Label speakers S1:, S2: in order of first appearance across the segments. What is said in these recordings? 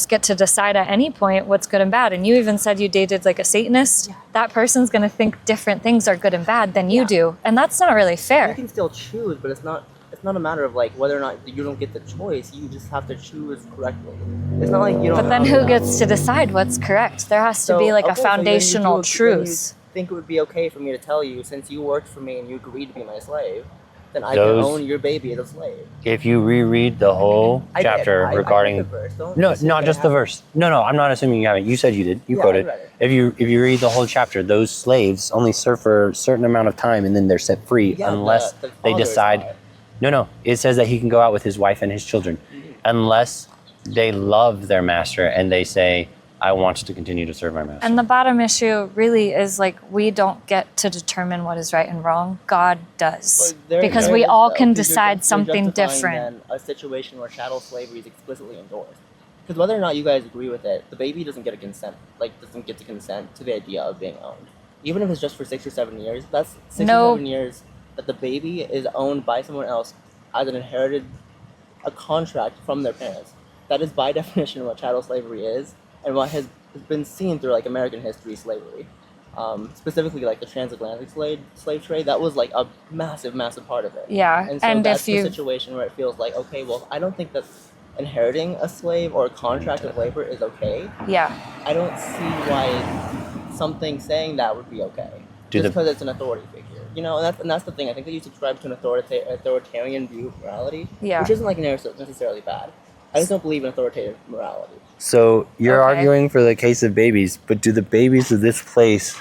S1: just get to decide at any point what's good and bad. And you even said you dated like a Satanist.
S2: Yeah.
S1: That person's going to think different things are good and bad than you do. And that's not really fair.
S2: You can still choose, but it's not a matter of like whether or not you don't get the choice. You just have to choose correctly. It's not like you don't.
S1: But then who gets to decide what's correct? There has to be like a foundational truth.
S2: I think it would be okay for me to tell you, since you worked for me and you agreed to be my slave, then I can own your baby as a slave.
S3: If you reread the whole chapter regarding...
S2: I read the verse.
S3: No, not just the verse. No, I'm not assuming you haven't. You said you did. You quoted. If you read the whole chapter, those slaves only serve for a certain amount of time and then they're set free unless they decide... No. It says that he can go out with his wife and his children unless they love their master and they say, I want to continue to serve my master.
S1: And the bottom issue really is like we don't get to determine what is right and wrong. God does. Because we all can decide something different.
S2: A situation where chattel slavery is explicitly endorsed. Because whether or not you guys agree with it, the baby doesn't get to consent to the idea of being owned. Even if it's just for 6 or 7 years, that's 6 or 7 years that the baby is owned by someone else as a contract from their parents. That is by definition what chattel slavery is, and what has been seen through like American history slavery. Specifically like the transatlantic slave trade, that was like a massive part of it.
S1: Yeah.
S2: And so that's the situation where it feels like, okay, well, I don't think that inheriting a slave or a contract of labor is okay.
S1: Yeah.
S2: I don't see why something saying that would be okay. Just because it's an authority figure. You know, and that's the thing. I think that you subscribe to an authoritarian view of morality, which isn't like necessarily bad. I just don't believe in authoritative morality.
S3: So you're arguing for the case of babies, but do the babies of this place,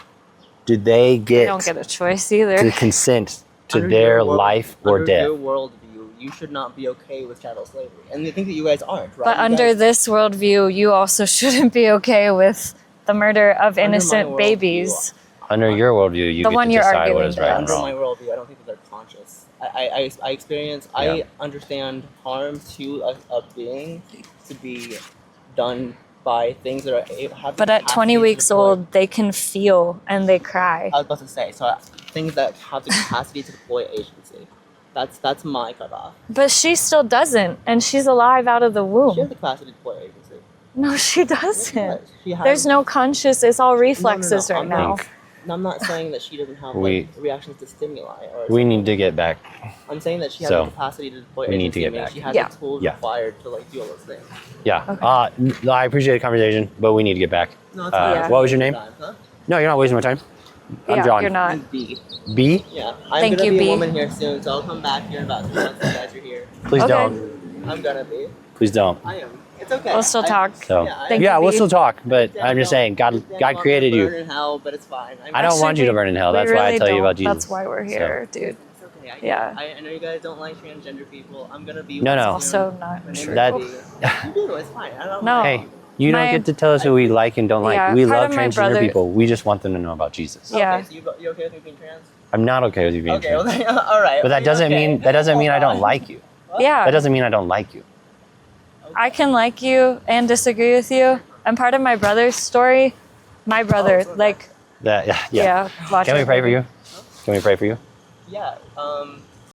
S3: do they
S1: don't get a choice either
S3: to consent to their life or death?
S2: Under your worldview, you should not be okay with chattel slavery, and I think that you guys aren't. Right?
S1: But under this worldview, you also shouldn't be okay with the murder of innocent babies.
S3: Under your worldview, you get to decide what is right and wrong.
S2: Under my worldview, I don't think that they're conscious. I understand harm to a being to be done by things that have.
S1: But at 20 weeks old, they can feel and they cry.
S2: I was about to say, so things that have the capacity to deploy agency. That's my cutoff.
S1: But she still doesn't, and she's alive out of the womb.
S2: She has the capacity to deploy agency.
S1: No, she doesn't. There's no conscious. It's all reflexes right now.
S2: I'm not saying that she doesn't have reactions to stimuli.
S3: We need to get back.
S2: I'm saying that she has the capacity to deploy agency.
S3: We need to get back.
S2: She has the tools required to do all those things.
S3: Yeah. Okay. I appreciate the conversation, but we need to get back.
S2: No,
S3: what was your name? No, you're not wasting my time. I'm John.
S1: You're not.
S2: I'm B.
S3: B?
S2: Yeah. I'm going to be a woman here soon, so I'll come back here in about 2 months if you guys are here.
S3: Please don't.
S2: I'm going to be.
S3: Please don't.
S2: I am. It's okay.
S1: We'll still talk.
S3: We'll still talk, but I'm just saying, God created you.
S2: Burn in hell, but it's fine.
S3: I don't want you to burn in hell. That's why I tell you about Jesus.
S1: That's why we're here, dude.
S2: It's okay. I know you guys don't like transgender people. I'm gonna be.
S3: No.
S1: Also not true.
S2: You do. It's fine. I don't.
S1: No.
S3: Hey, you don't get to tell us who we like and don't like.
S1: Yeah,
S3: we love transgender people. We just want them to know about Jesus.
S1: Yeah.
S2: Okay, so you okay with me being trans?
S3: I'm not okay with you being trans.
S2: Okay. Well, all right.
S3: But that doesn't mean I don't like you.
S1: Yeah.
S3: That doesn't mean I don't like you.
S1: I can like you and disagree with you. I'm part of my brother's story. My brother,
S3: Yeah.
S1: Can we pray for you?
S3: Can we pray for you?
S2: Yeah.